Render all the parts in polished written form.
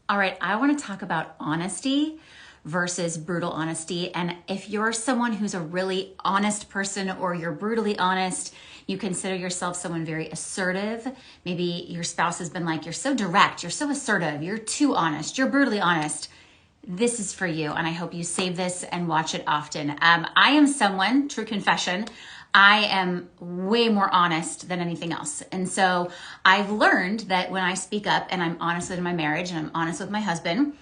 All right, I want to talk about honesty versus brutal honesty. And if you're someone who's a really honest person or you're brutally honest, you consider yourself someone very assertive. Maybe your spouse has been like, you're so direct, you're so assertive, you're too honest, you're brutally honest. This is for you, and I hope you save this and watch it often. I am someone, true confession, I am way more honest than anything else. And so I've learned that when I speak up and I'm honest in my marriage and I'm honest with my husband,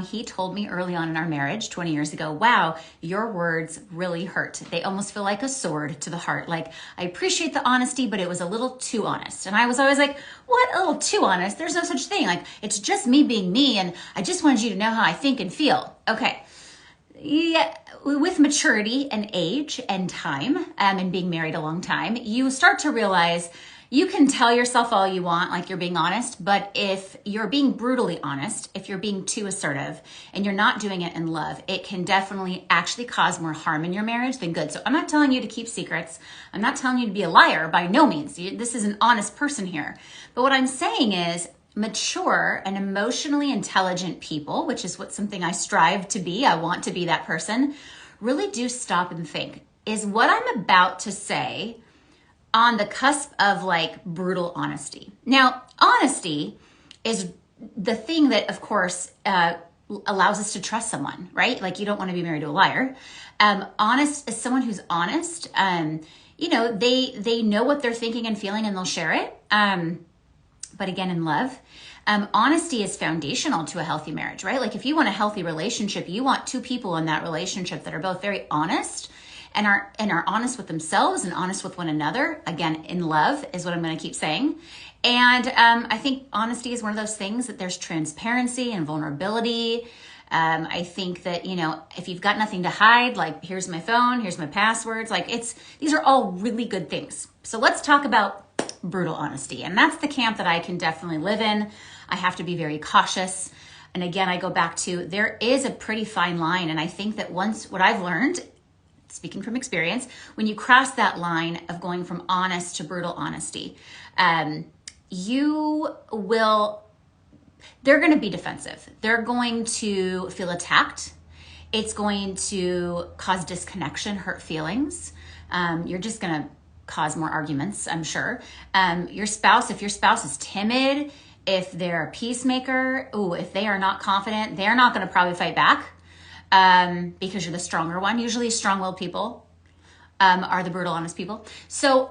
he told me early on in our marriage 20 years ago, wow, your words really hurt. They almost feel like a sword to the heart. Like, I appreciate the honesty, but it was a little too honest. And I was always like, what, a little too honest? There's no such thing. Like, it's just me being me, and I just wanted you to know how I think and feel. Okay. Yeah, with maturity and age and time, and being married a long time, you start to realize you can tell yourself all you want, like you're being honest, but if you're being brutally honest, if you're being too assertive and you're not doing it in love, it can definitely actually cause more harm in your marriage than good. So I'm not telling you to keep secrets. I'm not telling you to be a liar by no means. This is an honest person here. But what I'm saying is, mature and emotionally intelligent people, which is something I strive to be, I want to be that person, really do stop and think, is what I'm about to say on the cusp of like brutal honesty? Now, honesty is the thing that, of course, allows us to trust someone, right? Like, you don't want to be married to a liar. Honest is someone who's honest. They know what they're thinking and feeling, and they'll share it. But again, in love, honesty is foundational to a healthy marriage, right? Like, if you want a healthy relationship, you want two people in that relationship that are both very honest and are honest with themselves and honest with one another. Again, in love is what I'm going to keep saying. And I think honesty is one of those things that there's transparency and vulnerability. I think that, if you've got nothing to hide, like, here's my phone, here's my passwords, like, these are all really good things. So let's talk about brutal honesty. And that's the camp that I can definitely live in. I have to be very cautious. And again, I go back to, there is a pretty fine line. And I think that what I've learned, speaking from experience, when you cross that line of going from honest to brutal honesty, they're going to be defensive. They're going to feel attacked. It's going to cause disconnection, hurt feelings. You're just going to cause more arguments, I'm sure. If your spouse is timid, if they're a peacemaker, if they are not confident, they're not going to probably fight back because you're the stronger one. Usually strong-willed people are the brutal, honest people. So,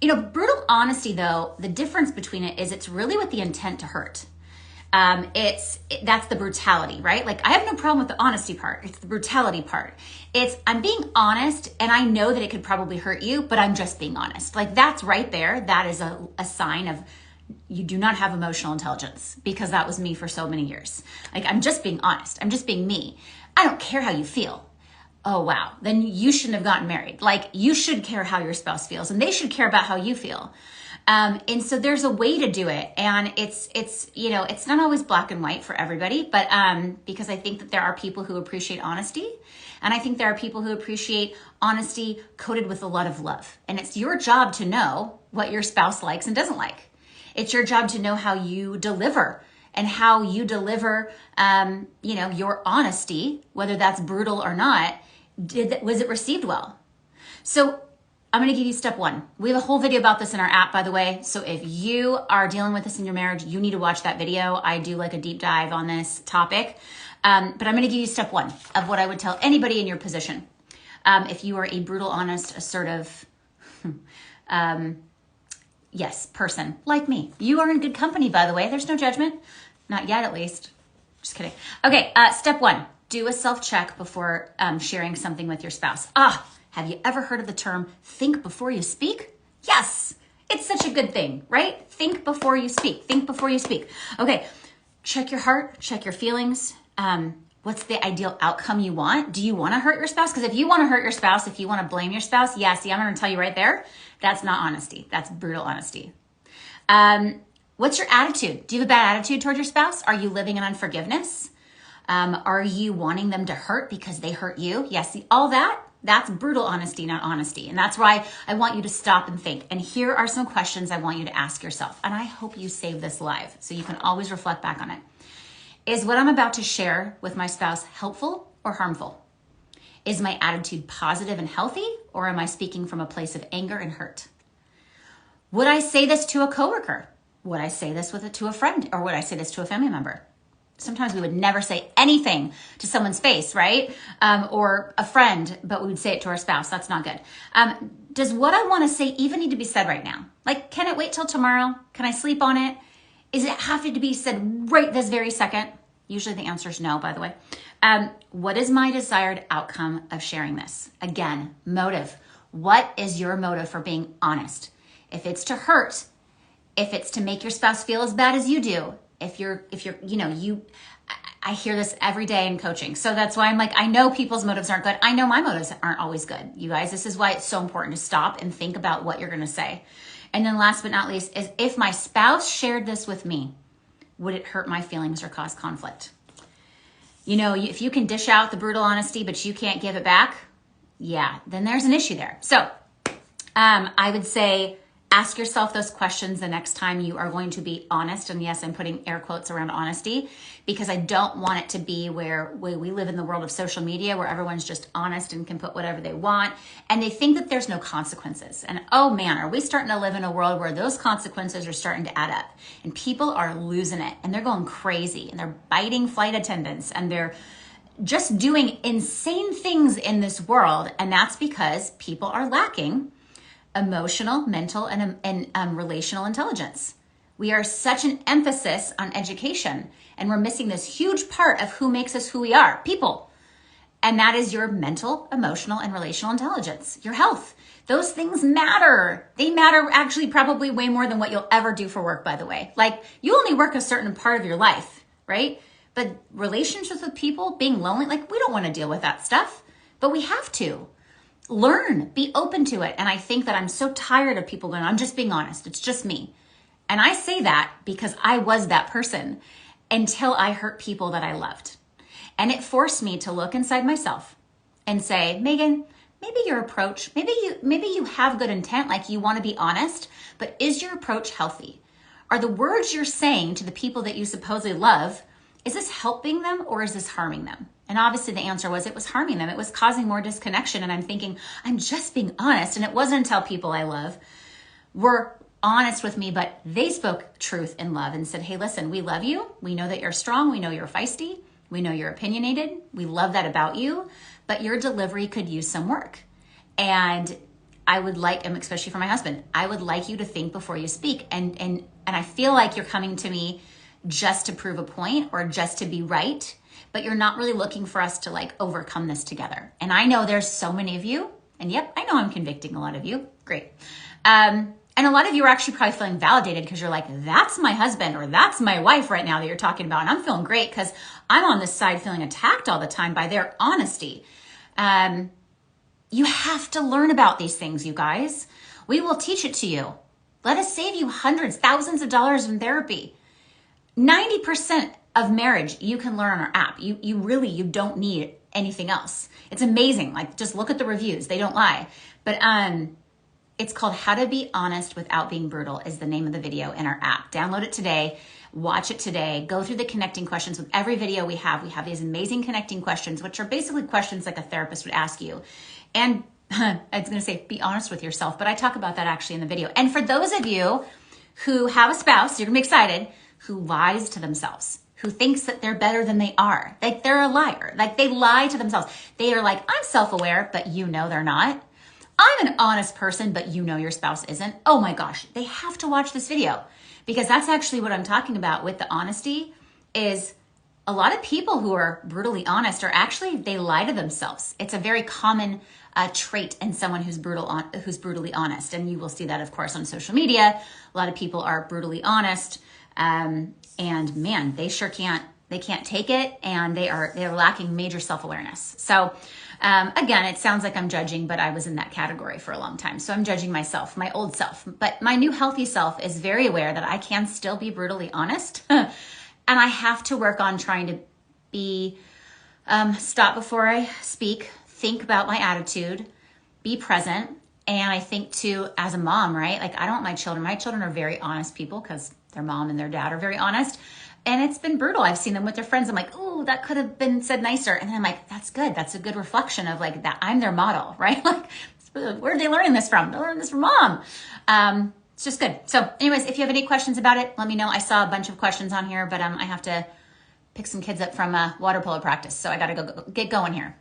brutal honesty, though, the difference between it is it's really with the intent to hurt. That's the brutality, right? Like, I have no problem with the honesty part. It's the brutality part. I'm being honest, and I know that it could probably hurt you, but I'm just being honest. Like, that's right there. That is a sign of you do not have emotional intelligence, because that was me for so many years. Like, I'm just being honest. I'm just being me. I don't care how you feel. Oh, wow. Then you shouldn't have gotten married. Like, you should care how your spouse feels, and they should care about how you feel. And so there's a way to do it, and it's not always black and white for everybody, but because I think that there are people who appreciate honesty, and I think there are people who appreciate honesty coated with a lot of love. And it's your job to know what your spouse likes and doesn't like. It's your job to know how you deliver and how you deliver, your honesty, whether that's brutal or not. Was it received well? So I'm going to give you step one. We have a whole video about this in our app, by the way. So if you are dealing with this in your marriage, you need to watch that video. I do like a deep dive on this topic. But I'm going to give you step one of what I would tell anybody in your position. If you are a brutal, honest, assertive, person like me. You are in good company, by the way. There's no judgment. Not yet, at least. Just kidding. Okay, step one. Do a self-check before sharing something with your spouse. Have you ever heard of the term think before you speak? Yes, it's such a good thing, right? Think before you speak. Think before you speak. Okay, check your heart, check your feelings. What's the ideal outcome you want? Do you want to hurt your spouse? Because if you want to hurt your spouse, if you want to blame your spouse, I'm going to tell you right there, that's not honesty. That's brutal honesty. What's your attitude? Do you have a bad attitude toward your spouse? Are you living in unforgiveness? Are you wanting them to hurt because they hurt you? Yes, all that. That's brutal honesty, not honesty. And that's why I want you to stop and think. And here are some questions I want you to ask yourself. And I hope you save this live so you can always reflect back on it. Is what I'm about to share with my spouse helpful or harmful? Is my attitude positive and healthy, or am I speaking from a place of anger and hurt? Would I say this to a coworker? Would I say this to a friend? Or would I say this to a family member? Sometimes we would never say anything to someone's face, right? Or a friend, but we would say it to our spouse. That's not good. Does what I want to say even need to be said right now? Like, can it wait till tomorrow? Can I sleep on it? Is it have to be said right this very second? Usually the answer is no, by the way. What is my desired outcome of sharing this? Again, motive. What is your motive for being honest? If it's to hurt, if it's to make your spouse feel as bad as you do, I hear this every day in coaching. So that's why I'm like, I know people's motives aren't good. I know my motives aren't always good. You guys, this is why it's so important to stop and think about what you're going to say. And then last but not least is, if my spouse shared this with me, would it hurt my feelings or cause conflict? If you can dish out the brutal honesty, but you can't give it back, yeah, then there's an issue there. So I would say, ask yourself those questions the next time you are going to be honest. And yes, I'm putting air quotes around honesty, because I don't want it to be where we live in the world of social media where everyone's just honest and can put whatever they want. And they think that there's no consequences. And oh man, are we starting to live in a world where those consequences are starting to add up, and people are losing it, and they're going crazy, and they're biting flight attendants, and they're just doing insane things in this world. And that's because people are lacking emotional, mental, and relational intelligence. We are such an emphasis on education, and we're missing this huge part of who makes us who we are, people. And that is your mental, emotional, and relational intelligence, your health. Those things matter. They matter actually probably way more than what you'll ever do for work, by the way. Like, you only work a certain part of your life, right? But relationships with people, being lonely, like, we don't want to deal with that stuff, but we have to. Learn, be open to it. And I think that I'm so tired of people going, I'm just being honest. It's just me. And I say that because I was that person until I hurt people that I loved. And it forced me to look inside myself and say, Megan, maybe your approach, maybe you have good intent, like you want to be honest, but is your approach healthy? Are the words you're saying to the people that you supposedly love, is this helping them or is this harming them? And obviously the answer was it was harming them. It was causing more disconnection. And I'm thinking, I'm just being honest. And it wasn't until people I love were honest with me, but they spoke truth in love and said, hey, listen, we love you. We know that you're strong. We know you're feisty. We know you're opinionated. We love that about you, but your delivery could use some work. And I would like, especially for my husband, I would like you to think before you speak. And I feel like you're coming to me just to prove a point or just to be right, but you're not really looking for us to like overcome this together. And I know there's so many of you, and yep, I know I'm convicting a lot of you. Great. And a lot of you are actually probably feeling validated because you're like, that's my husband or that's my wife right now that you're talking about. And I'm feeling great because I'm on this side feeling attacked all the time by their honesty. You have to learn about these things, you guys. We will teach it to you. Let us save you hundreds, thousands of dollars in therapy. 90% of marriage you can learn on our app. You don't need anything else. It's amazing. Like, just look at the reviews. They don't lie. But it's called How to Be Honest Without Being Brutal is the name of the video in our app. Download it today. Watch it today. Go through the connecting questions with every video we have. We have these amazing connecting questions, which are basically questions like a therapist would ask you. And I was going to say, be honest with yourself, but I talk about that actually in the video. And for those of you who have a spouse, you're going to be excited, who lies to themselves, who thinks that they're better than they are. Like, they're a liar. Like, they lie to themselves. They are like, I'm self-aware, but you know they're not. I'm an honest person, but you know your spouse isn't. Oh my gosh, they have to watch this video, because that's actually what I'm talking about with the honesty. Is a lot of people who are brutally honest are actually, they lie to themselves. It's a very common trait in someone who's brutally honest. And you will see that, of course, on social media. A lot of people are brutally honest. And man, they can't take it, and they're lacking major self-awareness. So again, it sounds like I'm judging, but I was in that category for a long time. So I'm judging myself, my old self. But my new healthy self is very aware that I can still be brutally honest. And I have to work on trying to be, stop before I speak, think about my attitude, be present. And I think too, as a mom, right? Like, I don't want my children are very honest people because their mom and their dad are very honest. And it's been brutal. I've seen them with their friends. I'm like, oh, that could have been said nicer. And then I'm like, that's good. That's a good reflection of like that. I'm their model, right? Like, where are they learning this from? They're learning this from mom. It's just good. So anyways, if you have any questions about it, let me know. I saw a bunch of questions on here, but I have to pick some kids up from water polo practice. So I got to go get going here.